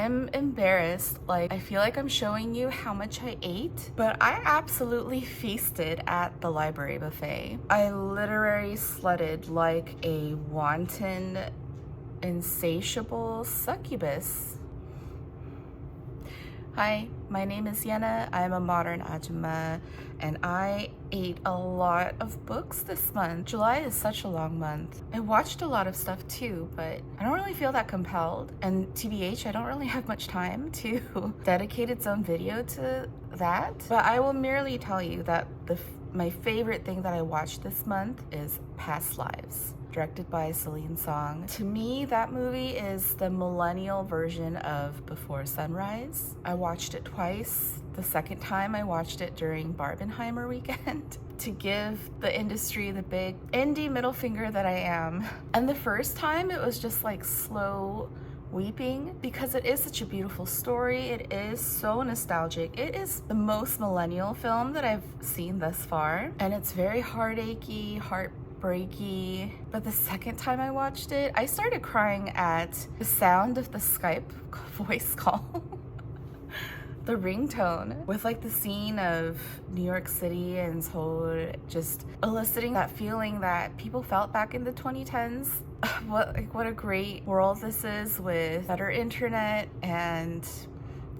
I'm embarrassed. Like, I feel like I'm showing you how much I ate, but I absolutely feasted at the library buffet. I literally slutted like a wanton, insatiable succubus. Hi, my name is Yenna. I'm a modern Ajumma, and I ate a lot of books this month. July is such a long month. I watched a lot of stuff too, but I don't really feel that compelled. And TBH, I don't really have much time to dedicate its own video to that. But I will merely tell you that my favorite thing that I watched this month is Past Lives, directed by Celine Song. To me, that movie is the millennial version of Before Sunrise. I watched it twice. The second time I watched it during Barbenheimer weekend to give the industry the big indie middle finger that I am. And the first time it was just like slow weeping because it is such a beautiful story. It is so nostalgic. It is the most millennial film that I've seen thus far, and it's very heartachy, heartbreaky. But the second time I watched it, I started crying at the sound of the Skype voice call. The ringtone with like the scene of New York City and Seoul just eliciting that feeling that people felt back in the 2010s. What a great world this is, with better internet and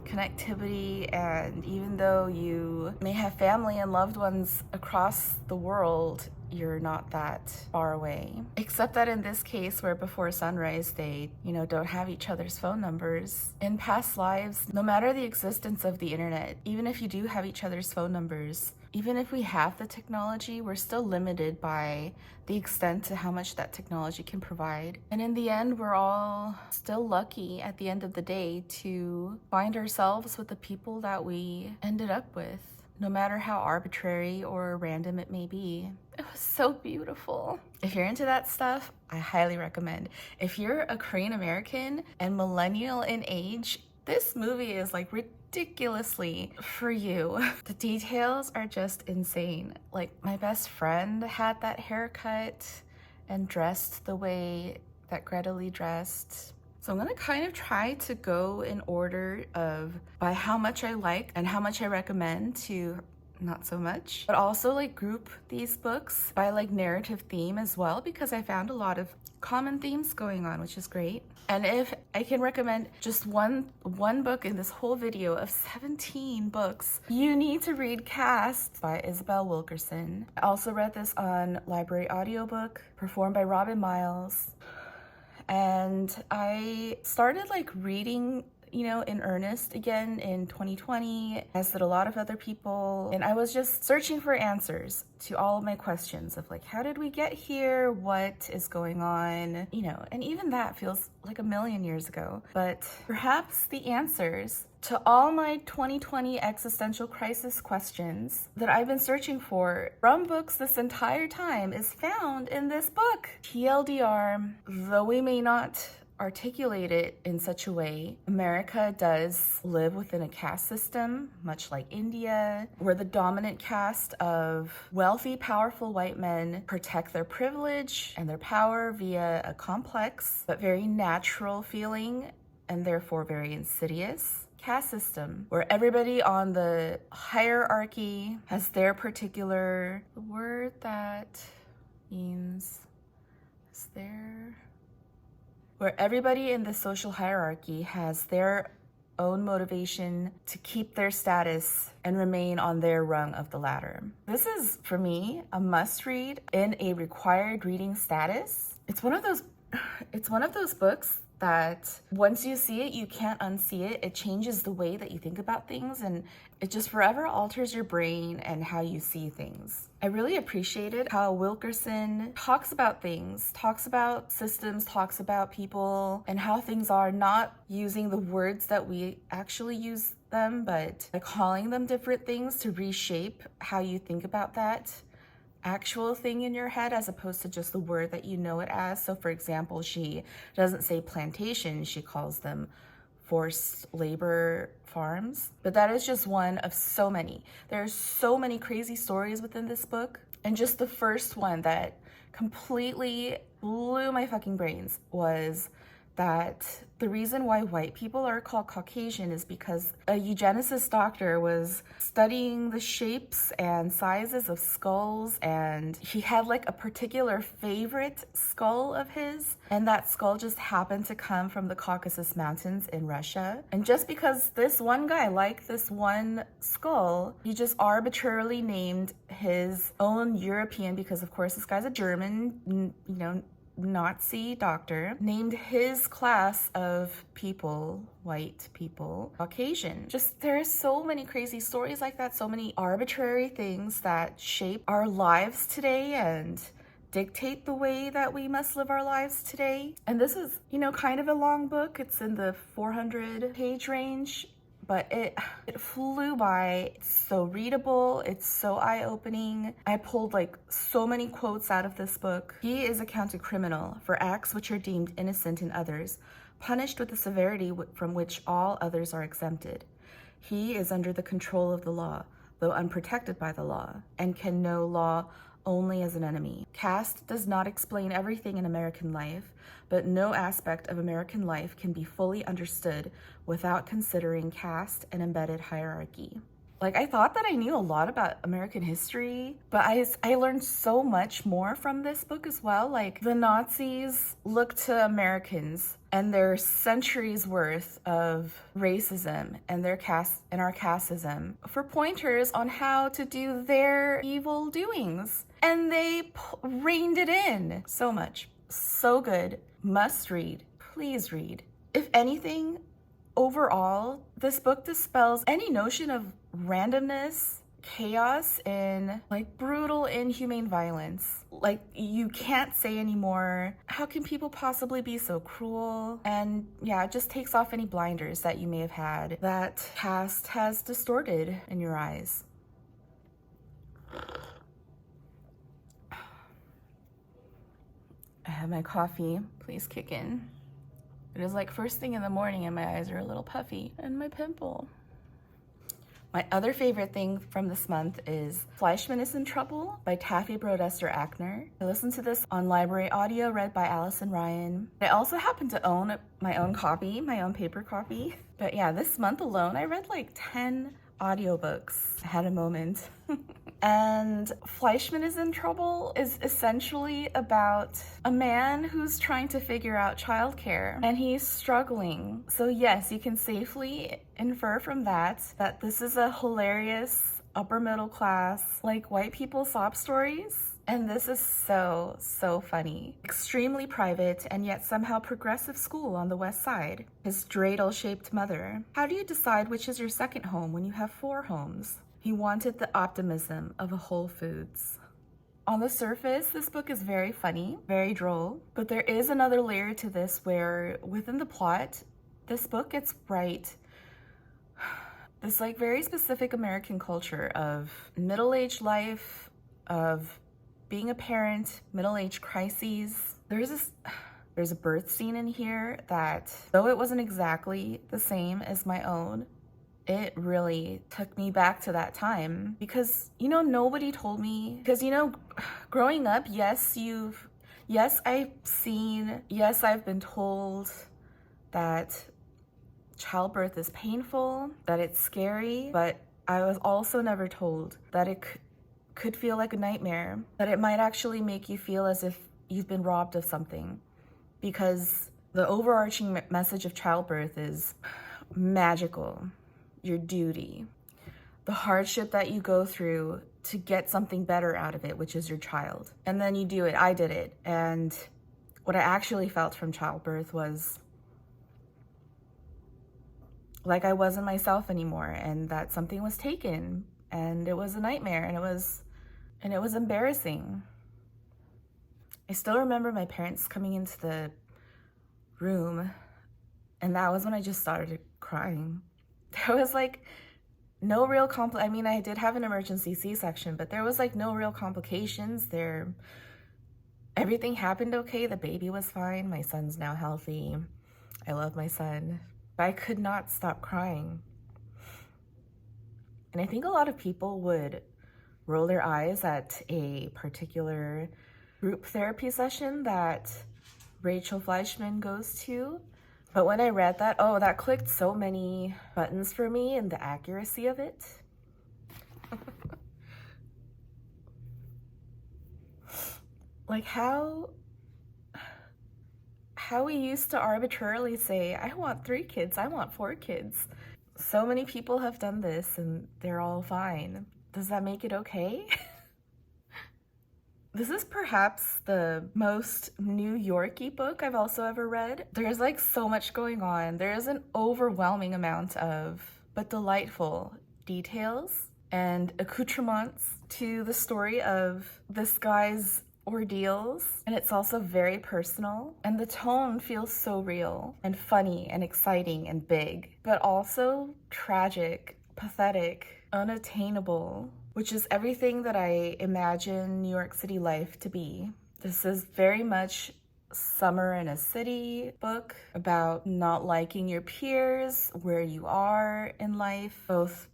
connectivity, and even though you may have family and loved ones across the world, you're not that far away. Except that in this case, where Before Sunrise, they, don't have each other's phone numbers. In Past Lives, no matter the existence of the internet, even if you do have each other's phone numbers, even if we have the technology, we're still limited by the extent to how much that technology can provide. And in the end, we're all still lucky at the end of the day to find ourselves with the people that we ended up with, no matter how arbitrary or random it may be. It was so beautiful. If you're into that stuff, I highly recommend. If you're a Korean American and millennial in age, this movie is like ridiculously for you. The details are just insane. Like, my best friend had that haircut and dressed the way that Greta Lee dressed. So I'm gonna kind of try to go in order of by how much I like and how much I recommend to not so much, but also like group these books by like narrative theme as well, because I found a lot of common themes going on, which is great. And if I can recommend just one book in this whole video of 17 books, you need to read Caste by Isabel Wilkerson. I also read this on library audiobook, performed by Robin Miles. And I started like reading in earnest again in 2020, as did a lot of other people. And I was just searching for answers to all of my questions of like, how did we get here? What is going on? And even that feels like a million years ago. But perhaps the answers to all my 2020 existential crisis questions that I've been searching for from books this entire time is found in this book. TLDR, though we may not articulate it in such a way, America does live within a caste system, much like India, where the dominant caste of wealthy, powerful white men protect their privilege and their power via a complex but very natural feeling, and therefore very insidious, caste system, where everybody on the hierarchy has their particular, the word that means is there, where everybody in the social hierarchy has their own motivation to keep their status and remain on their rung of the ladder. This is, for me, a must read in a required reading status. It's one of those books that once you see it, you can't unsee it. It changes the way that you think about things, and it just forever alters your brain and how you see things. I really appreciated how Wilkerson talks about things, talks about systems, talks about people, and how things are, not using the words that we actually use them, but calling them different things to reshape how you think about that actual thing in your head, as opposed to just the word that you know it as. So for example, she doesn't say plantation, she calls them forced labor farms. But that is just one of so many. There's so many crazy stories within this book. And just the first one that completely blew my fucking brains was that the reason why white people are called Caucasian is because a eugenicist doctor was studying the shapes and sizes of skulls, and he had like a particular favorite skull of his, and that skull just happened to come from the Caucasus Mountains in Russia. And just because this one guy liked this one skull, he just arbitrarily named his own European, because of course this guy's a German, Nazi doctor, named his class of people, white people, Caucasian. Just, there are so many crazy stories like that, so many arbitrary things that shape our lives today and dictate the way that we must live our lives today. And this is, kind of a long book. It's in the 400-page range, but it flew by. It's so readable. It's so eye-opening. I pulled like so many quotes out of this book. He is accounted criminal for acts which are deemed innocent in others, punished with the severity from which all others are exempted. He is under the control of the law, though unprotected by the law, and can know law only as an enemy. Caste does not explain everything in American life, but no aspect of American life can be fully understood without considering caste and embedded hierarchy. Like, I thought that I knew a lot about American history, but I learned so much more from this book as well. Like, the Nazis looked to Americans and their centuries worth of racism and our casteism for pointers on how to do their evil doings. And they reined it in so much. So good. Must read. Please read. If anything, overall, this book dispels any notion of randomness, chaos, and like brutal, inhumane violence. Like, you can't say anymore, how can people possibly be so cruel? And yeah, it just takes off any blinders that you may have had that Caste has distorted in your eyes. I have my coffee. Please kick in. It is like first thing in the morning and my eyes are a little puffy. And my pimple. My other favorite thing from this month is Fleishman is in Trouble by Taffy Brodesser-Akner. I listened to this on library audio read by Allison Ryan. I also happen to own my own copy, my own paper copy. But yeah, this month alone, I read like 10 audiobooks. I had a moment. And Fleishman is in Trouble is essentially about a man who's trying to figure out childcare, and he's struggling. So yes, you can safely infer from that this is a hilarious upper middle class, like white people sob stories. And this is so, so funny. Extremely private and yet somehow progressive school on the West Side. His dreidel-shaped mother. How do you decide which is your second home when you have 4 homes? He wanted the optimism of a Whole Foods. On the surface, this book is very funny, very droll, but there is another layer to this where within the plot, this book gets right. This like very specific American culture of middle-aged life, of being a parent, middle-age crises. There's a birth scene in here that, though it wasn't exactly the same as my own, it really took me back to that time because, nobody told me, because, growing up, I've been told that childbirth is painful, that it's scary, but I was also never told that it could feel like a nightmare, that it might actually make you feel as if you've been robbed of something, because the overarching message of childbirth is magical. Your duty, the hardship that you go through to get something better out of it, which is your child. And then you do it. I did it. And what I actually felt from childbirth was like I wasn't myself anymore, and that something was taken, and it was a nightmare, and it was embarrassing. I still remember my parents coming into the room, and that was when I just started crying. There was like no real I did have an emergency C-section, but there was like no real complications there. Everything happened okay. The baby was fine. My son's now healthy. I love my son. But I could not stop crying. And I think a lot of people would roll their eyes at a particular group therapy session that Rachel Fleishman goes to. But when I read that, oh, that clicked so many buttons for me and the accuracy of it. Like how we used to arbitrarily say, I want 3 kids, I want 4 kids. So many people have done this and they're all fine. Does that make it okay? This is perhaps the most New York-y book I've also ever read. There's like so much going on. There is an overwhelming amount of, but delightful, details and accoutrements to the story of this guy's ordeals, and it's also very personal, and the tone feels so real and funny and exciting and big, but also tragic, pathetic, unattainable, which is everything that I imagine New York City life to be. This is very much Summer in a City book about not liking your peers, where you are in life, both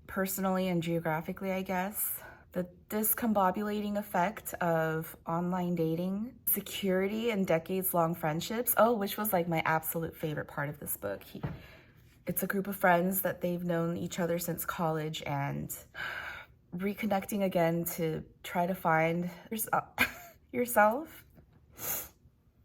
personally and geographically, I guess. The discombobulating effect of online dating, security and decades-long friendships. Oh, which was like my absolute favorite part of this book. It's a group of friends that they've known each other since college and reconnecting again to try to find yourself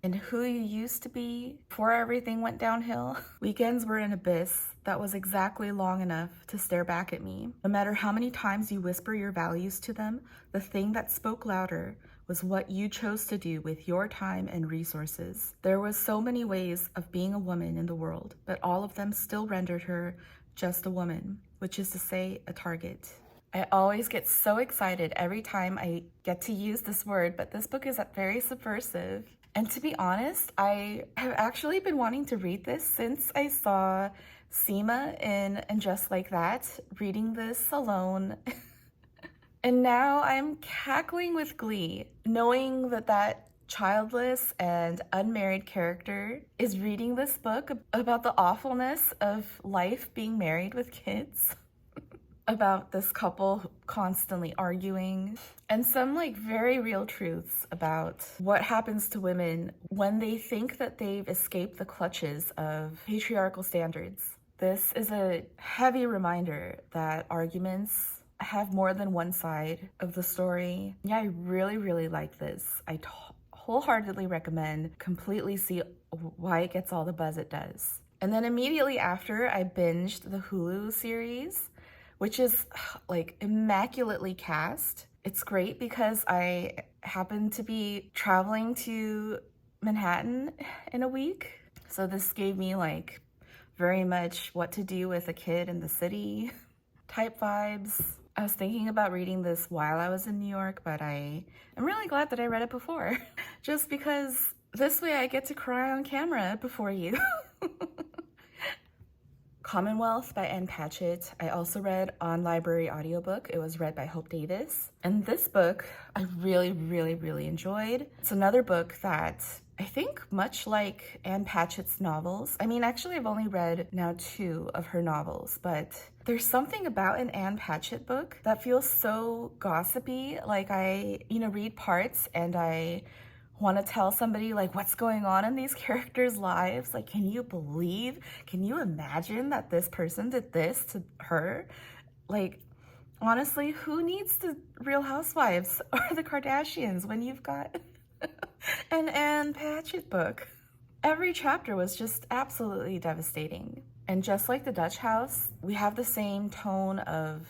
and who you used to be before everything went downhill. Weekends were an abyss that was exactly long enough to stare back at me. No matter how many times you whisper your values to them, the thing that spoke louder was what you chose to do with your time and resources. There was so many ways of being a woman in the world, but all of them still rendered her just a woman, which is to say, a target. I always get so excited every time I get to use this word, but this book is very subversive. And to be honest, I have actually been wanting to read this since I saw Seema in And Just Like That, reading this alone. And now I'm cackling with glee, knowing that that childless and unmarried character is reading this book about the awfulness of life being married with kids. About this couple constantly arguing, and some like very real truths about what happens to women when they think that they've escaped the clutches of patriarchal standards. This is a heavy reminder that arguments have more than one side of the story. Yeah, I really, really like this. I wholeheartedly recommend. Completely see why it gets all the buzz it does. And then immediately after, I binged the Hulu series, which is like immaculately cast. It's great because I happen to be traveling to Manhattan in a week. So this gave me like very much what to do with a kid in the city type vibes. I was thinking about reading this while I was in New York, but I'm really glad that I read it before. Just because this way I get to cry on camera before you. Commonwealth by Ann Patchett. I also read on library audiobook. It was read by Hope Davis. And this book I really, really, really enjoyed. It's another book that I think much like Ann Patchett's novels. I mean, actually I've only read now 2 of her novels, but there's something about an Ann Patchett book that feels so gossipy. Like I, read parts and I want to tell somebody like what's going on in these characters' lives. Like, can you imagine that this person did this to her? Like, honestly, who needs the Real Housewives or the Kardashians when you've got an Ann Patchett book? Every chapter was just absolutely devastating. And just like The Dutch House, we have the same tone of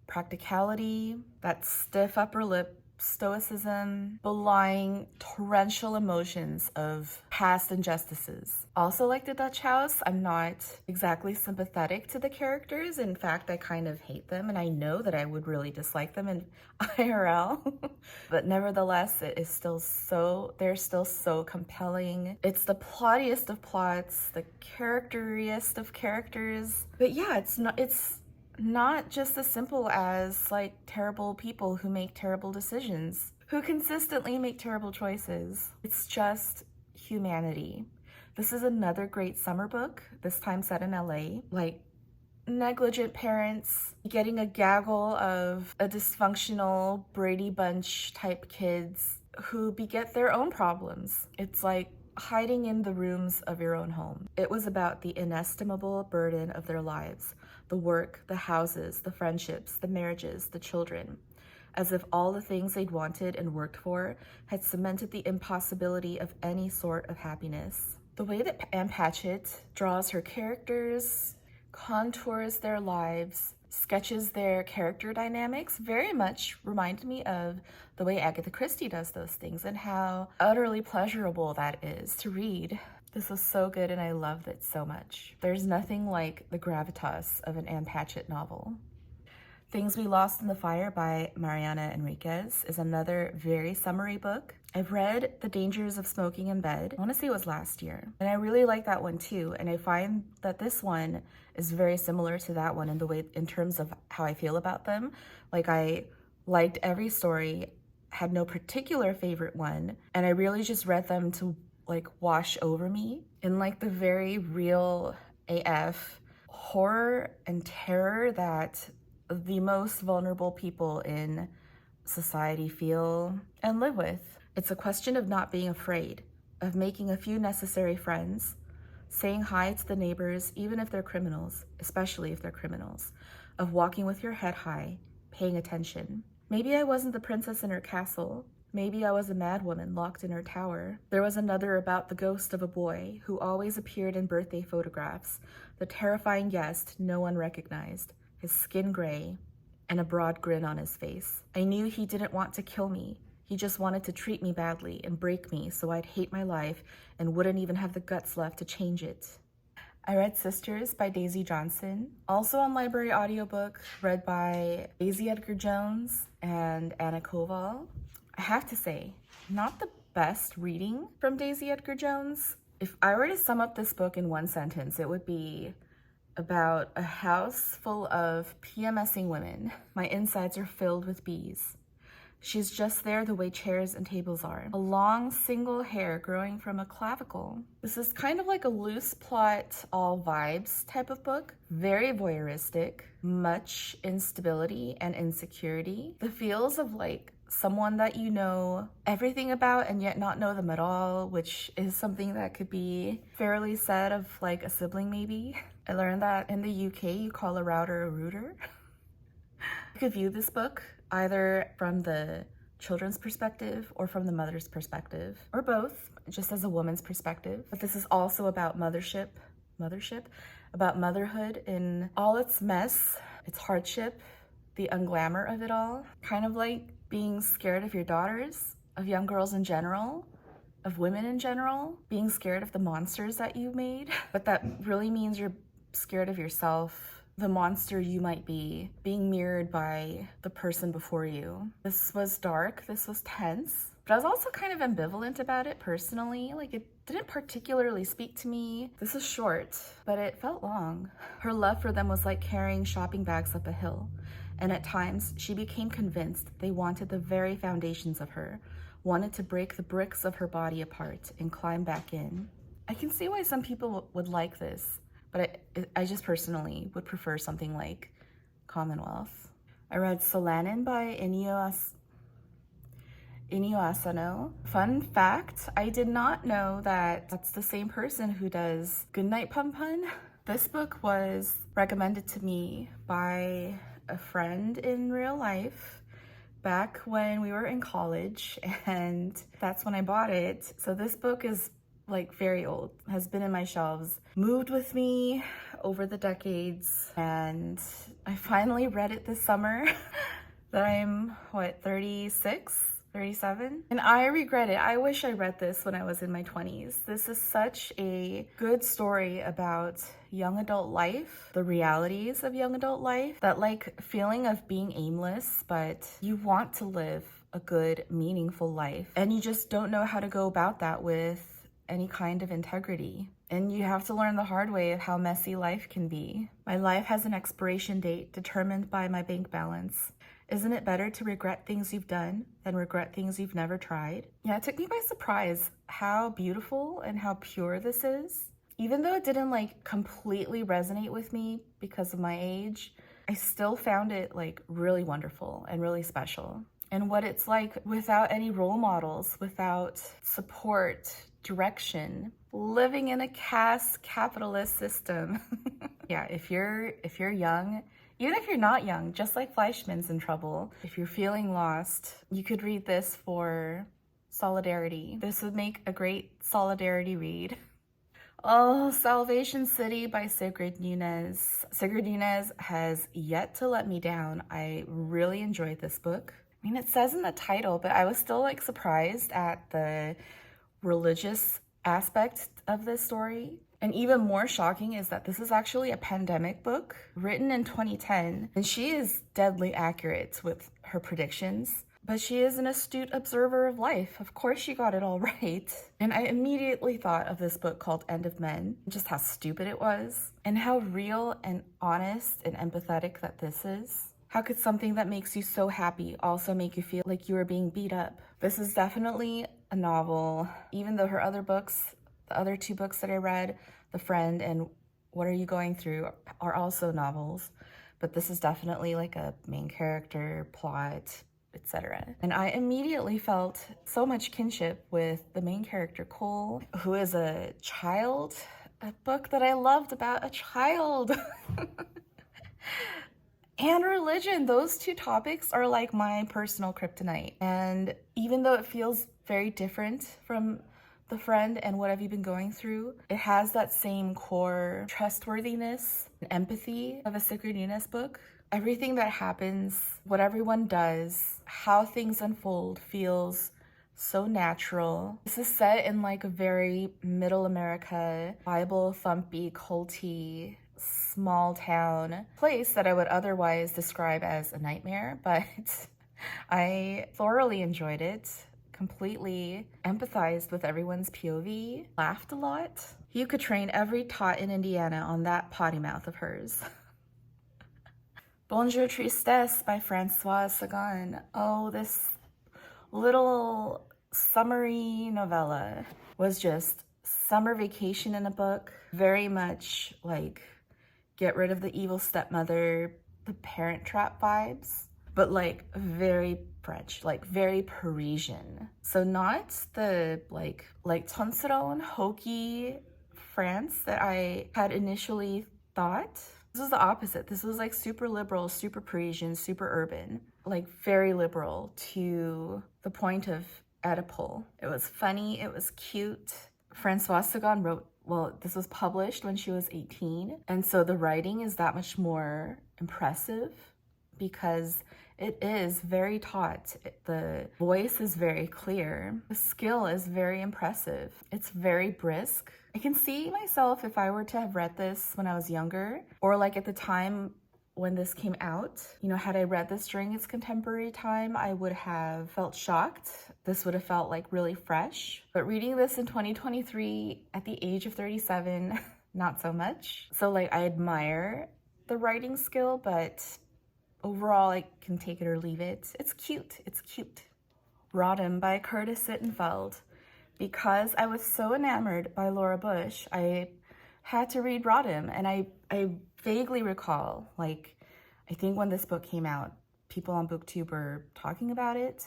practicality, that stiff upper lip stoicism, belying torrential emotions of past injustices. Also like The Dutch House, I'm not exactly sympathetic to the characters. In fact, I kind of hate them, and I know that I would really dislike them in IRL. But nevertheless, they're still so compelling. It's the plottiest of plots, the characteriest of characters. But yeah, it's not just as simple as like terrible people who make terrible decisions, who consistently make terrible choices. It's just humanity. This is another great summer book, this time set in LA. Like negligent parents getting a gaggle of a dysfunctional Brady Bunch type kids who beget their own problems. It's like hiding in the rooms of your own home. It was about the inestimable burden of their lives, the work, the houses, the friendships, the marriages, the children, as if all the things they'd wanted and worked for had cemented the impossibility of any sort of happiness. The way that Anne Patchett draws her characters, contours their lives, sketches their character dynamics very much reminded me of the way Agatha Christie does those things and how utterly pleasurable that is to read. This was so good and I loved it so much. There's nothing like the gravitas of an Anne Patchett novel. Things We Lost in the Fire by Mariana Enriquez is another very summery book. I've read The Dangers of Smoking in Bed. I want to say it was last year. And I really like that one too. And I find that this one is very similar to that one in terms of how I feel about them. Like, I liked every story, had no particular favorite one, and I really just read them to like wash over me in like the very real AF horror and terror that the most vulnerable people in society feel and live with. It's a question of not being afraid, of making a few necessary friends, saying hi to the neighbors even if they're criminals, especially if they're criminals, of walking with your head high, paying attention. Maybe I wasn't the princess in her castle. Maybe I was a madwoman locked in her tower. There was another about the ghost of a boy who always appeared in birthday photographs, the terrifying guest no one recognized, his skin gray, and a broad grin on his face. I knew he didn't want to kill me. He just wanted to treat me badly and break me so I'd hate my life and wouldn't even have the guts left to change it. I read Sisters by Daisy Johnson, also on library audiobook, read by Daisy Edgar Jones and Anna Koval. I have to say, not the best reading from Daisy Edgar Jones. If I were to sum up this book in one sentence, it would be about a house full of PMSing women. My insides are filled with bees. She's just there the way chairs and tables are. A long single hair growing from a clavicle. This is kind of like a loose plot, all vibes type of book. Very voyeuristic, much instability and insecurity. The feels of like someone that you know everything about and yet not know them at all, which is something that could be fairly said of like a sibling maybe. I learned that in the UK you call a router a rooter. You could view this book either from the children's perspective or from the mother's perspective, or both, just as a woman's perspective. But this is also about mothership, about motherhood in all its mess, its hardship, the unglamour of it all. Kind of like being scared of your daughters, of young girls in general, of women in general, being scared of the monsters that you made. But that really means you're scared of yourself, the monster you might be, being mirrored by the person before you. This was dark, this was tense, but I was also kind of ambivalent about it personally. Like, it didn't particularly speak to me. This is short, but it felt long. Her love for them was like carrying shopping bags up a hill, and at times she became convinced they wanted the very foundations of her, wanted to break the bricks of her body apart and climb back in. I can see why some people would like this, but I just personally would prefer something like Commonwealth. I read Solanin by Inio Asano. Fun fact, I did not know that that's the same person who does Goodnight Pun Pun. This book was recommended to me by a friend in real life back when we were in college, and that's when I bought it. So this book is like very old, has been in my shelves, moved with me over the decades, and I finally read it this summer that I'm, 36, 37? And I regret it. I wish I read this when I was in my 20s. This is such a good story about young adult life, the realities of young adult life, that like feeling of being aimless, but you want to live a good, meaningful life, and you just don't know how to go about that with any kind of integrity. And you have to learn the hard way of how messy life can be. My life has an expiration date determined by my bank balance. Isn't it better to regret things you've done than regret things you've never tried? Yeah, it took me by surprise how beautiful and how pure this is. Even though it didn't like completely resonate with me because of my age, I still found it like really wonderful and really special. and what it's like without any role models, without support, direction, living in a caste capitalist system. Yeah, if you're young, even if you're not young, just like Fleischman's in trouble, if you're feeling lost, you could read this for solidarity. This would make a great solidarity read. Oh, Salvation City by Sigrid Nunez. Sigrid Nunez has yet to let me down. I really enjoyed this book. I mean, it says in the title, but I was still like surprised at the religious aspect of this story. And even more shocking is that this is actually a pandemic book written in 2010, and she is deadly accurate with her predictions. But she is an astute observer of life. Of course she got it all right. And I immediately thought of this book called End of Men, just how stupid it was, and how real and honest and empathetic that this is. How could something that makes you so happy also make you feel like you are being beat up? This is definitely a novel, even though her other books, the other two books that I read, The Friend and What Are You Going Through, are also novels. But this is definitely like a main character, plot, etc. And I immediately felt so much kinship with the main character, Cole, who is a child, a book that I loved about a child. And religion, those two topics are like my personal kryptonite. And even though it feels very different from The Friend and What Have You Been Going Through, it has that same core trustworthiness and empathy of a Sigrid Nunez book. Everything that happens, what everyone does, how things unfold feels so natural. This is set in like a very middle America, Bible thumpy, culty, small town place that I would otherwise describe as a nightmare, but I thoroughly enjoyed it, completely empathized with everyone's POV, laughed a lot. You could train every tot in Indiana on that potty mouth of hers. Bonjour Tristesse by Francoise Sagan. Oh, this little summery novella was just summer vacation in a book. Very much like get rid of the evil stepmother, the Parent Trap vibes, but like very French, like very Parisian. So not the like tonsuron, hokey France that I had initially thought. This was the opposite. This was like super liberal, super Parisian, super urban, like very liberal to the point of Oedipal. It was funny, it was cute. Francoise Sagan wrote, well, this was published when she was 18, and so the writing is that much more impressive because it is very taut. The voice is very clear. The skill is very impressive. It's very brisk. I can see myself if I were to have read this when I was younger, or like at the time when this came out, you know, had I read this during its contemporary time, I would have felt shocked. This would have felt like really fresh. But reading this in 2023 at the age of 37, not so much. So like I admire the writing skill, but overall I can take it or leave it. It's cute, it's cute. Rodham by Curtis Sittenfeld. Because I was so enamored by Laura Bush, I had to read Rodham, and I vaguely recall, like, I think when this book came out, people on BookTube were talking about it.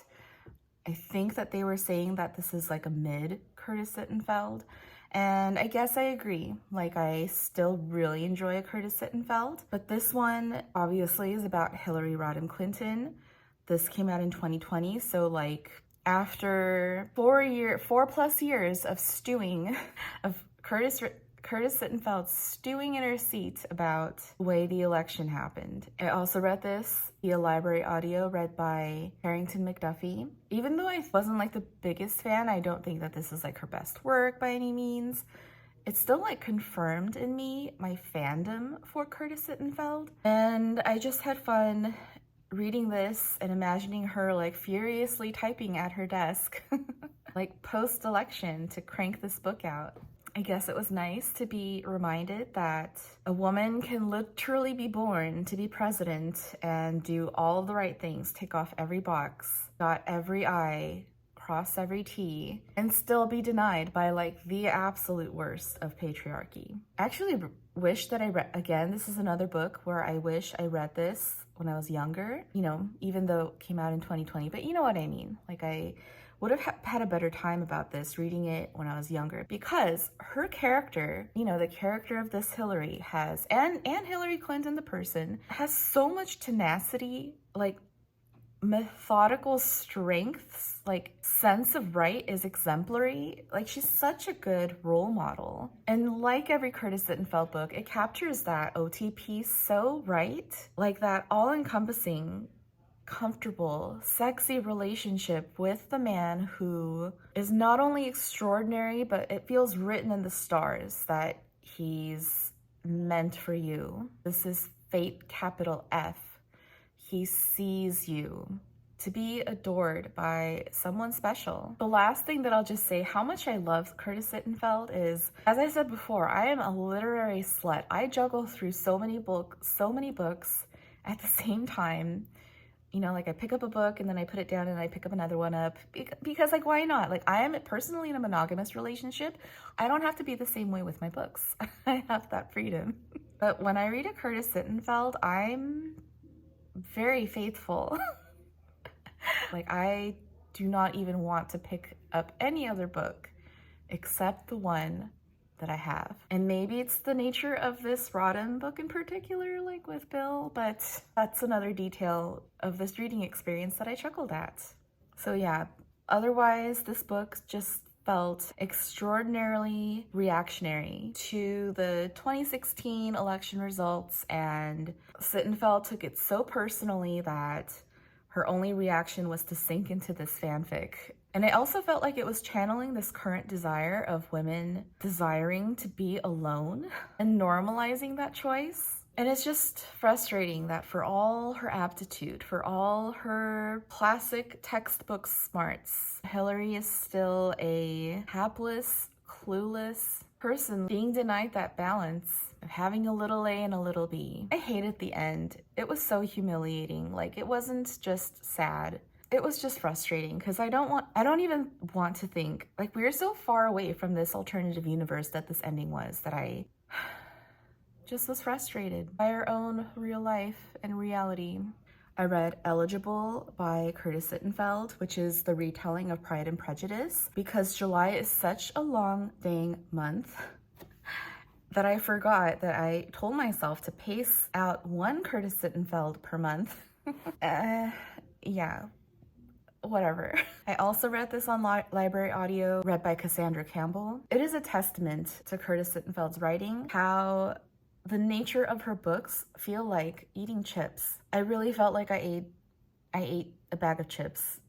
I think that they were saying that this is like a mid Curtis Sittenfeld, and I guess I agree. Like, I still really enjoy a Curtis Sittenfeld, but this one obviously is about Hillary Rodham Clinton. This came out in 2020, so like after 4+ years of stewing, of Curtis Sittenfeld stewing in her seat about the way the election happened. I also read this via library audio read by Harrington McDuffie. Even though I wasn't like the biggest fan, I don't think that this is like her best work by any means. It still like confirmed in me my fandom for Curtis Sittenfeld. And I just had fun reading this and imagining her like furiously typing at her desk like post-election to crank this book out. I guess it was nice to be reminded that a woman can literally be born to be president and do all of the right things, tick off every box, dot every I, cross every T, and still be denied by like the absolute worst of patriarchy. I actually wish that I read, again, this is another book where I wish I read this when I was younger, you know, even though it came out in 2020, but you know what I mean? Like, I would have had a better time about this reading it when I was younger, because her character, you know, the character of this Hillary has, and Hillary Clinton, the person, has so much tenacity, like methodical strengths, like sense of right is exemplary. Like, she's such a good role model. And like every Curtis Sittenfeld book, it captures that OTP so right, like that all-encompassing, comfortable, sexy relationship with the man who is not only extraordinary, but it feels written in the stars that he's meant for you. This is fate, capital F. He sees you to be adored by someone special. The last thing that I'll just say, how much I love Curtis Sittenfeld is, as I said before, I am a literary slut. I juggle through so many books at the same time. You know, like I pick up a book and then I put it down and I pick up another one up because, like, why not? Like, I am personally in a monogamous relationship. I don't have to be the same way with my books. I have that freedom. But when I read a Curtis Sittenfeld, I'm very faithful. Like, I do not even want to pick up any other book except the one that I have. And maybe it's the nature of this Rodham book in particular, like with Bill, but that's another detail of this reading experience that I chuckled at. So yeah, otherwise this book just felt extraordinarily reactionary to the 2016 election results, and Sittenfeld took it so personally that her only reaction was to sink into this fanfic. And I also felt like it was channeling this current desire of women desiring to be alone and normalizing that choice. And it's just frustrating that for all her aptitude, for all her classic textbook smarts, Hillary is still a hapless, clueless person being denied that balance of having a little A and a little B. I hated the end. It was so humiliating. Like, it wasn't just sad. It was just frustrating because I don't even want to think, like, we're so far away from this alternative universe that this ending was, that I just was frustrated by our own real life and reality. I read Eligible by Curtis Sittenfeld, which is the retelling of Pride and Prejudice, because July is such a long dang month that I forgot that I told myself to pace out one Curtis Sittenfeld per month. Yeah. Whatever. I also read this on library audio, read by Cassandra Campbell. It is a testament to Curtis Sittenfeld's writing, how the nature of her books feel like eating chips. I really felt like I ate a bag of chips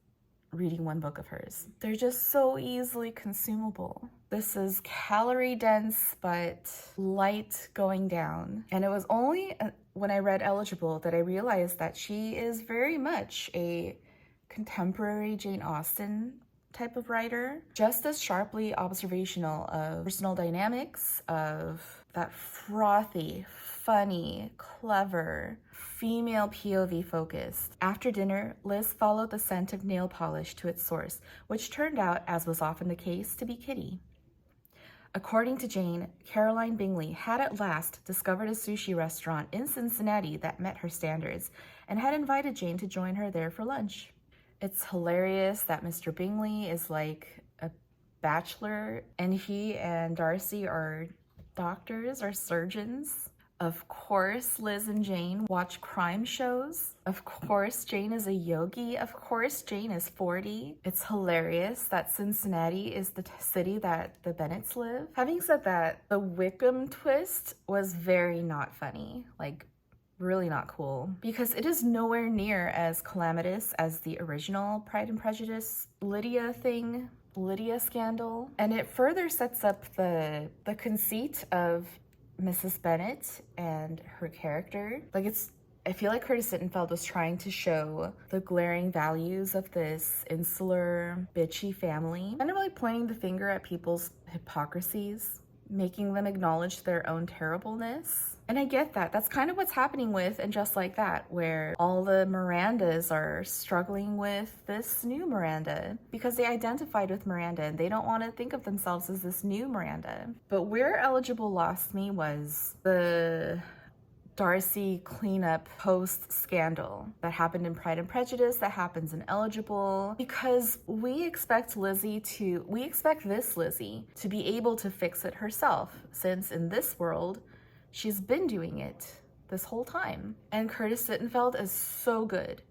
reading one book of hers. They're just so easily consumable. This is calorie dense, but light going down. And it was only when I read Eligible that I realized that she is very much a contemporary Jane Austen type of writer, just as sharply observational of personal dynamics, of that frothy, funny, clever, female POV focused. After dinner, Liz followed the scent of nail polish to its source, which turned out, as was often the case, to be Kitty. According to Jane, Caroline Bingley had at last discovered a sushi restaurant in Cincinnati that met her standards and had invited Jane to join her there for lunch. It's hilarious that Mr. Bingley is like a bachelor and he and Darcy are doctors or surgeons. Of course, Liz and Jane watch crime shows. Of course, Jane is a yogi. Of course, Jane is 40. It's hilarious that Cincinnati is the city that the Bennets live. Having said that, the Wickham twist was very not funny. Like, really not cool, because it is nowhere near as calamitous as the original Pride and Prejudice Lydia scandal. And it further sets up the conceit of Mrs. Bennet and her character. Like, I feel like Curtis Sittenfeld was trying to show the glaring values of this insular, bitchy family, kind of like pointing the finger at people's hypocrisies, making them acknowledge their own terribleness. And I get that. That's kind of what's happening with And Just Like That, where all the Mirandas are struggling with this new Miranda because they identified with Miranda and they don't want to think of themselves as this new Miranda. But where Eligible lost me was the Darcy cleanup post scandal that happened in Pride and Prejudice, that happens in Eligible, because we expect this Lizzie to be able to fix it herself, since in this world she's been doing it this whole time. And Curtis Sittenfeld is so good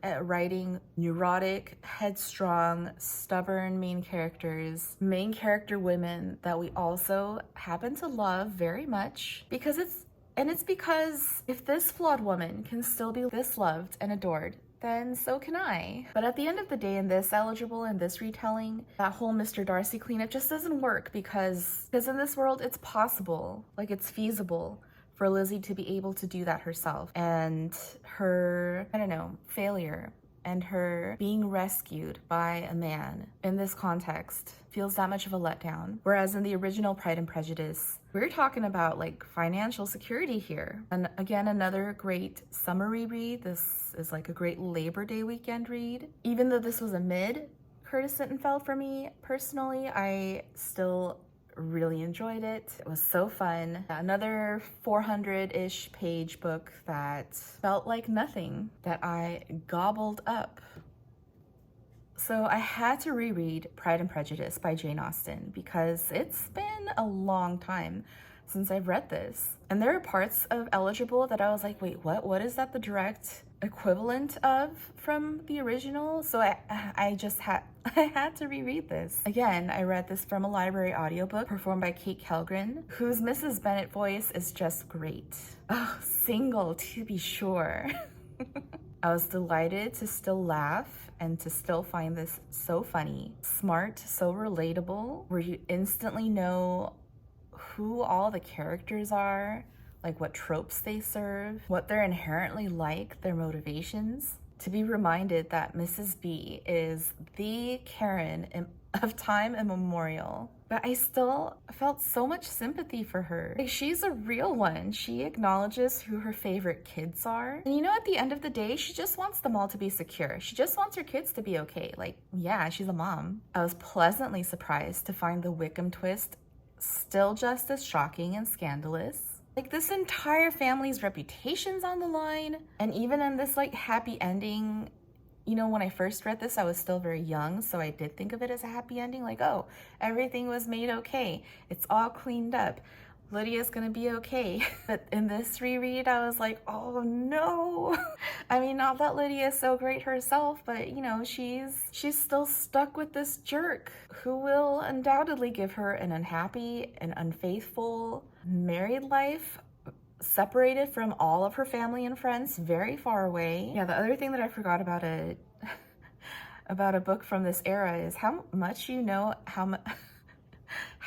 at writing neurotic, headstrong, stubborn main character women that we also happen to love very much, because it's because if this flawed woman can still be this loved and adored, then so can I. But at the end of the day, in this Eligible and this retelling, that whole Mr. Darcy cleanup just doesn't work because in this world, it's possible, like it's feasible for Lizzie to be able to do that herself. And her, failure and her being rescued by a man in this context feels that much of a letdown. Whereas in the original Pride and Prejudice, we're talking about like financial security here. And again, another great summer reread. This is like a great Labor Day weekend read. Even though this was a mid Curtis Sittenfeld for me personally, I still really enjoyed it. It was so fun. Another 400-ish page book that felt like nothing, that I gobbled up. So I had to reread Pride and Prejudice by Jane Austen because it's been a long time since I've read this. And there are parts of Eligible that I was like, wait, what? What is that the direct equivalent of from the original? So I had to reread this. Again, I read this from a library audiobook performed by Kate Kelgren, whose Mrs. Bennet voice is just great. Oh, single to be sure. I was delighted to still laugh and to still find this so funny, smart, so relatable, where you instantly know who all the characters are, like what tropes they serve, what they're inherently like, their motivations. To be reminded that Mrs. B is the Karen of time immemorial. But I still felt so much sympathy for her. Like, she's a real one. She acknowledges who her favorite kids are. And at the end of the day, she just wants them all to be secure. She just wants her kids to be okay. Like, yeah, she's a mom. I was pleasantly surprised to find the Wickham twist still just as shocking and scandalous. Like, this entire family's reputation's on the line. And even in this, like, happy ending, when I first read this, I was still very young, so I did think of it as a happy ending. Like, oh, everything was made okay. It's all cleaned up. Lydia's gonna be okay. But in this reread, I was like, oh no. I mean, not that Lydia is so great herself, but she's still stuck with this jerk who will undoubtedly give her an unhappy and unfaithful married life, separated from all of her family and friends, very far away. Yeah, the other thing that I forgot about a book from this era is how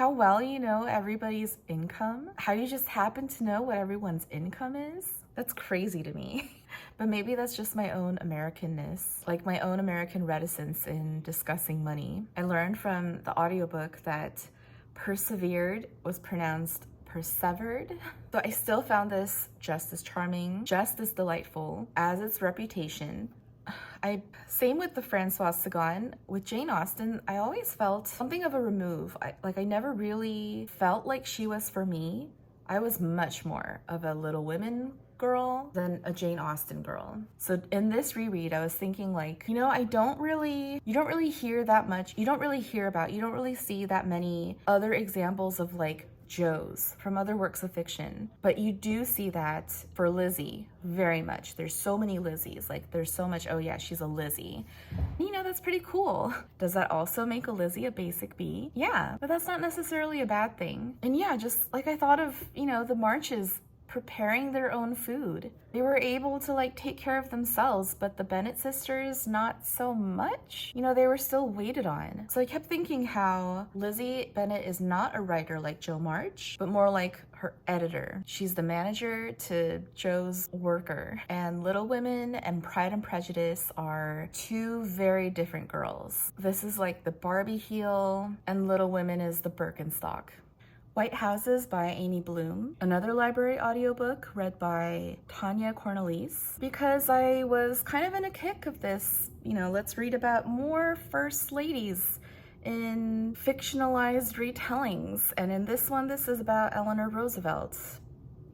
well you know everybody's income, how you just happen to know what everyone's income is. That's crazy to me. But maybe that's just my own Americanness, like my own American reticence in discussing money. I learned from the audiobook that persevered was pronounced persevered. So I still found this just as charming, just as delightful as its reputation. Same with the Francoise Sagan. With Jane Austen, I always felt something of a remove. I never really felt like she was for me. I was much more of a Little Women girl than a Jane Austen girl. So in this reread, I was thinking like, you don't really hear that much. You don't really see that many other examples of like Joes from other works of fiction, but you do see that for Lizzie very much. There's so many Lizzies, like there's so much, oh yeah, she's a Lizzie. That's pretty cool. Does that also make a Lizzie a basic B? Yeah, but that's not necessarily a bad thing. And yeah, just like I thought of, the Marches preparing their own food. They were able to like take care of themselves, but the Bennet sisters, not so much. They were still waited on. So I kept thinking how Lizzie Bennet is not a writer like Jo March, but more like her editor. She's the manager to Jo's worker. And Little Women and Pride and Prejudice are two very different girls. This is like the Barbie heel, and Little Women is the Birkenstock. White Houses by Amy Bloom, another library audiobook read by Tanya Cornelise, because I was kind of in a kick of this, let's read about more first ladies in fictionalized retellings. And in this one, this is about Eleanor Roosevelt.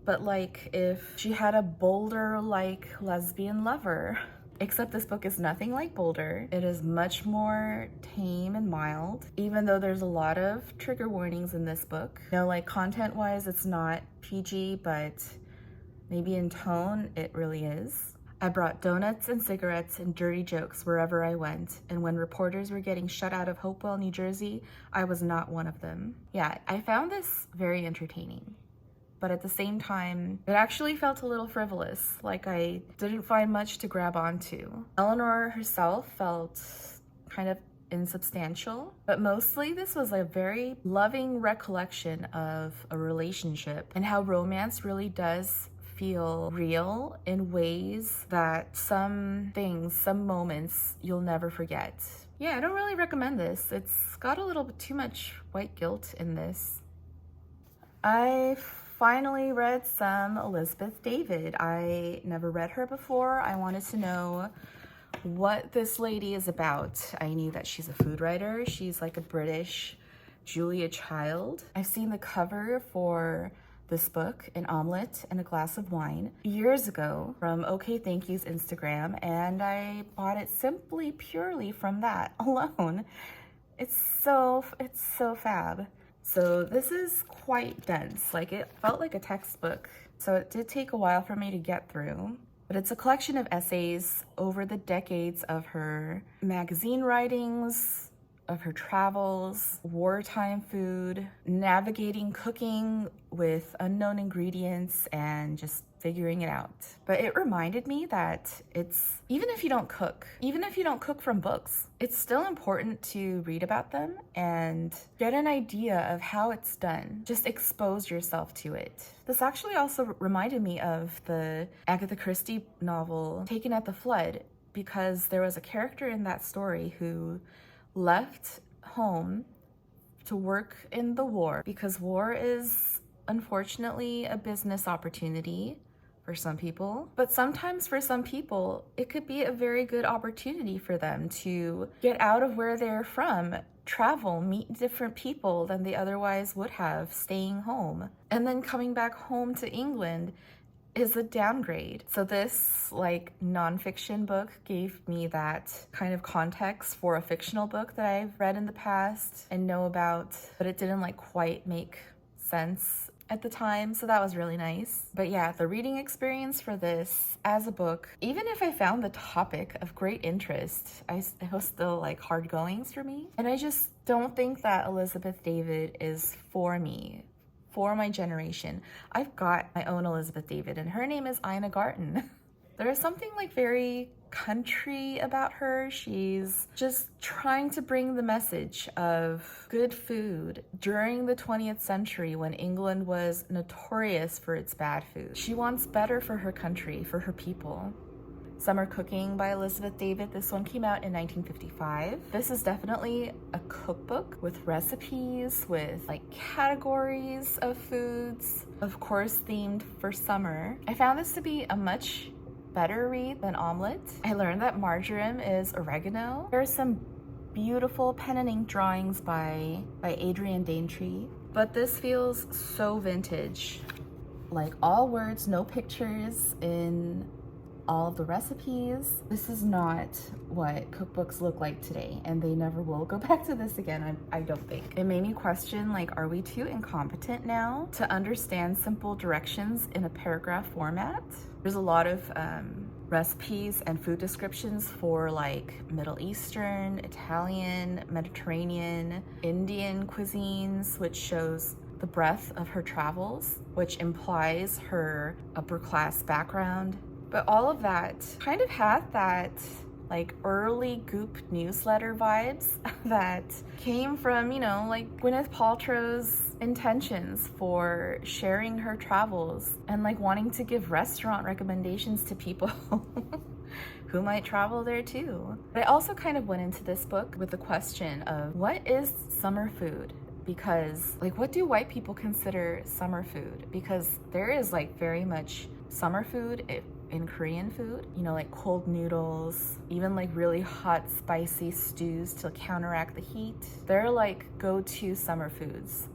But like if she had a Boulder-like lesbian lover. Except this book is nothing like Boulder. It is much more tame and mild, even though there's a lot of trigger warnings in this book. Like content-wise, it's not PG, but maybe in tone, it really is. I brought donuts and cigarettes and dirty jokes wherever I went, and when reporters were getting shut out of Hopewell, New Jersey, I was not one of them. Yeah, I found this very entertaining. But at the same time, it actually felt a little frivolous, like I didn't find much to grab onto. Eleanor herself felt kind of insubstantial, but mostly this was a very loving recollection of a relationship and how romance really does feel real in ways that some things, some moments you'll never forget. Yeah, I don't really recommend this. It's got a little bit too much white guilt in this. I finally read some Elizabeth David. I never read her before. I wanted to know what this lady is about. I knew that she's a food writer. She's like a British Julia Child. I've seen the cover for this book, An Omelette and a Glass of Wine, years ago from OK Thank You's Instagram, and I bought it simply purely from that alone. It's so fab. So this is quite dense, like it felt like a textbook. So it did take a while for me to get through, but it's a collection of essays over the decades of her magazine writings, of her travels, wartime food, navigating cooking with unknown ingredients, and just figuring it out. But it reminded me that even if you don't cook from books, it's still important to read about them and get an idea of how it's done. Just expose yourself to it. This actually also reminded me of the Agatha Christie novel, Taken at the Flood, because there was a character in that story who left home to work in the war, because war is unfortunately a business opportunity for some people, but sometimes for some people it could be a very good opportunity for them to get out of where they're from, travel, meet different people than they otherwise would have staying home. And then coming back home to England is a downgrade. So this nonfiction book gave me that kind of context for a fictional book that I've read in the past and know about, but it didn't quite make sense at the time, so that was really nice. But yeah, the reading experience for this as a book, even if I found the topic of great interest, it was still hard goings for me. And I just don't think that Elizabeth David is for me, for my generation. I've got my own Elizabeth David, and her name is Ina Garten. There is something very country about her. She's just trying to bring the message of good food during the 20th century when England was notorious for its bad food. She wants better for her country, for her people. Summer Cooking by Elizabeth David. This one came out in 1955. This is definitely a cookbook with recipes, with categories of foods, of course themed for summer. I found this to be a much better read than Omelette. I learned that marjoram is oregano. There are some beautiful pen and ink drawings by Adrian Daintree, but this feels so vintage. All words, no pictures in all of the recipes. This is not what cookbooks look like today, and they never will go back to this again, I don't think. It made me question, are we too incompetent now to understand simple directions in a paragraph format? There's a lot of recipes and food descriptions for Middle Eastern, Italian, Mediterranean, Indian cuisines, which shows the breadth of her travels, which implies her upper class background. But all of that kind of had that early Goop newsletter vibes that came from, Gwyneth Paltrow's intentions for sharing her travels and wanting to give restaurant recommendations to people who might travel there too. But I also kind of went into this book with the question of what is summer food? because like, what do white people consider summer food? Because there is like very much summer food in Korean food, you know, like cold noodles, even like really hot spicy stews to counteract the heat. They're like go-to summer foods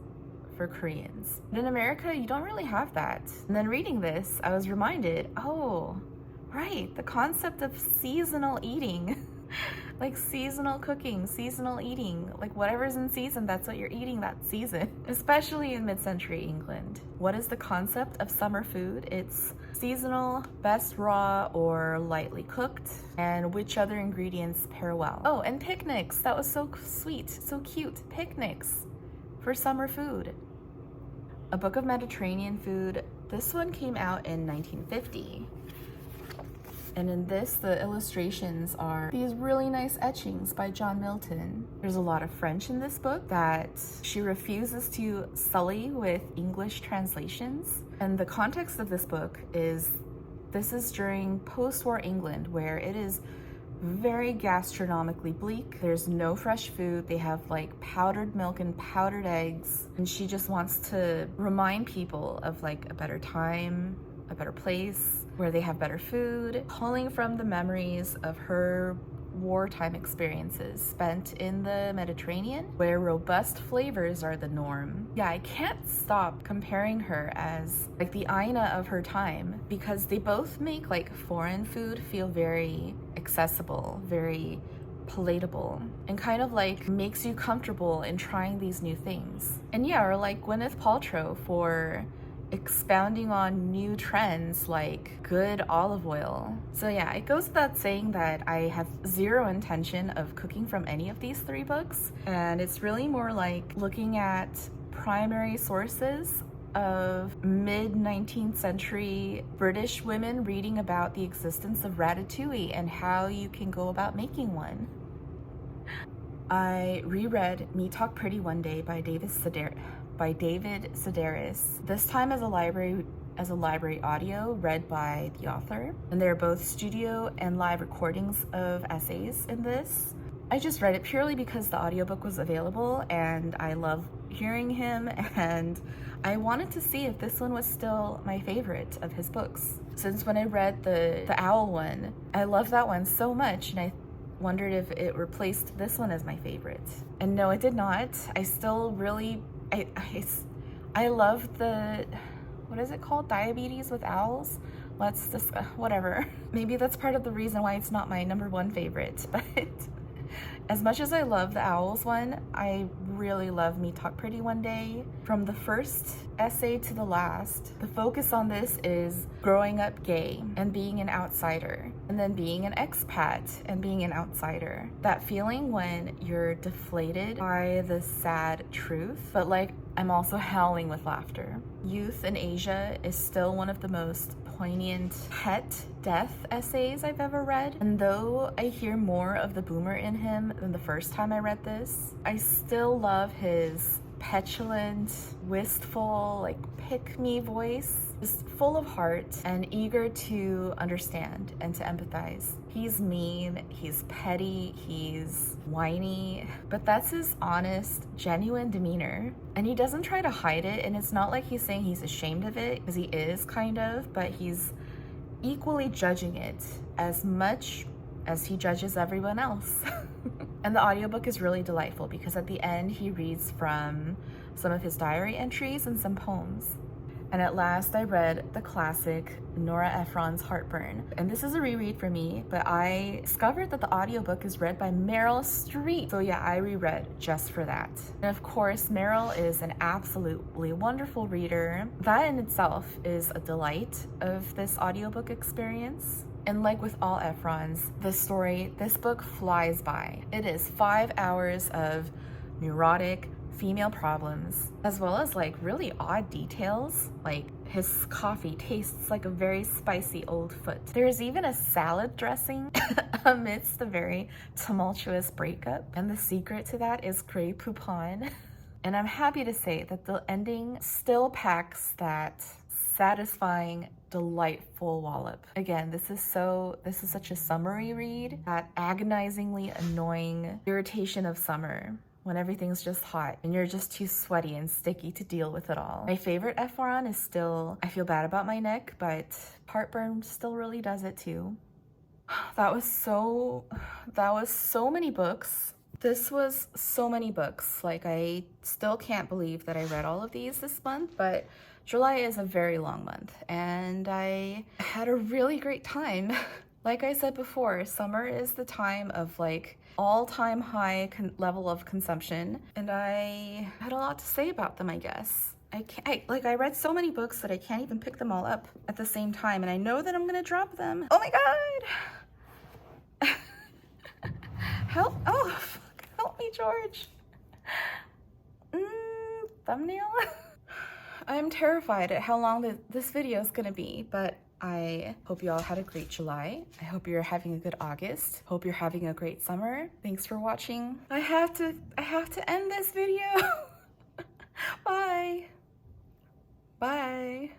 for Koreans. But in America, you don't really have that. And then reading this, I was reminded, oh, right, the concept of seasonal eating. Like seasonal cooking, seasonal eating, like whatever's in season, that's what you're eating that season, especially in mid-century England. What is the concept of summer food? It's seasonal, best raw or lightly cooked, and which other ingredients pair well. Oh, and picnics. That was so sweet, so cute. Picnics for summer food. A Book of Mediterranean Food. This one came out in 1950. And in this, the illustrations are these really nice etchings by John Milton. There's a lot of French in this book that she refuses to sully with English translations. And the context of this book is, this is during post-war England, where it is very gastronomically bleak. There's no fresh food. They have like powdered milk and powdered eggs. And she just wants to remind people of like a better time, a better place, where they have better food, pulling from the memories of her wartime experiences spent in the Mediterranean, where robust flavors are the norm. Yeah, I can't stop comparing her as like the Aina of her time, because they both make like foreign food feel very accessible, very palatable, and kind of like makes you comfortable in trying these new things. And yeah, or like Gwyneth Paltrow for expounding on new trends like good olive oil. So yeah, it goes without saying that I have zero intention of cooking from any of these three books, and it's really more like looking at primary sources of mid-19th century British women reading about the existence of ratatouille and how you can go about making one. I reread Me Talk Pretty One Day by David Sedaris, this time as a library audio read by the author. And they're both studio and live recordings of essays in this. I just read it purely because the audiobook was available and I love hearing him, and I wanted to see if this one was still my favorite of his books. Since when I read the owl one, I loved that one so much, and I wondered if it replaced this one as my favorite. And no, it did not. I still really I love the, what is it called? Diabetes with owls? Let's discuss, whatever. Maybe that's part of the reason why it's not my number one favorite, but as much as I love the owls one, I really love Me Talk Pretty One Day. From the first essay to the last, the focus on this is growing up gay and being an outsider, and then being an expat and being an outsider. That feeling when you're deflated by the sad truth, but like I'm also howling with laughter. Youth in Asia is still one of the most poignant pet death essays I've ever read. And though I hear more of the boomer in him than the first time I read this, I still love his petulant, wistful, like pick-me voice. Just full of heart and eager to understand and to empathize. He's mean, he's petty, he's whiny, but that's his honest, genuine demeanor. And he doesn't try to hide it, and it's not like he's saying he's ashamed of it, because he is kind of, but he's equally judging it as much as he judges everyone else. And the audiobook is really delightful because at the end he reads from some of his diary entries and some poems. And at last I read the classic Nora Ephron's Heartburn. And this is a reread for me, but I discovered that the audiobook is read by Meryl Streep. So yeah, I reread just for that. And of course, Meryl is an absolutely wonderful reader. That in itself is a delight of this audiobook experience. And like with all Ephrons, this book flies by. It is 5 hours of neurotic female problems, as well as like really odd details, like his coffee tastes like a very spicy old foot. There's even a salad dressing amidst the very tumultuous breakup, and the secret to that is Grey Poupon. And I'm happy to say that the ending still packs that satisfying, delightful wallop. Again, this is such a summery read, that agonizingly annoying irritation of summer, when everything's just hot and you're just too sweaty and sticky to deal with it all. My favorite Ephron is still I Feel Bad About My Neck, but Heartburn still really does it too. That was so many books. This was so many books. Like, I still can't believe that I read all of these this month, but July is a very long month and I had a really great time. Like I said before, summer is the time of like all-time high level of consumption, and I had a lot to say about them, I guess. I read so many books that I can't even pick them all up at the same time, and I know that I'm gonna drop them. Oh my god! Help! Oh, fuck. Help me, George. Thumbnail? I'm terrified at how long this video is gonna be, but I hope you all had a great July. I hope you're having a good August. Hope you're having a great summer. Thanks for watching. I have to end this video. Bye. Bye.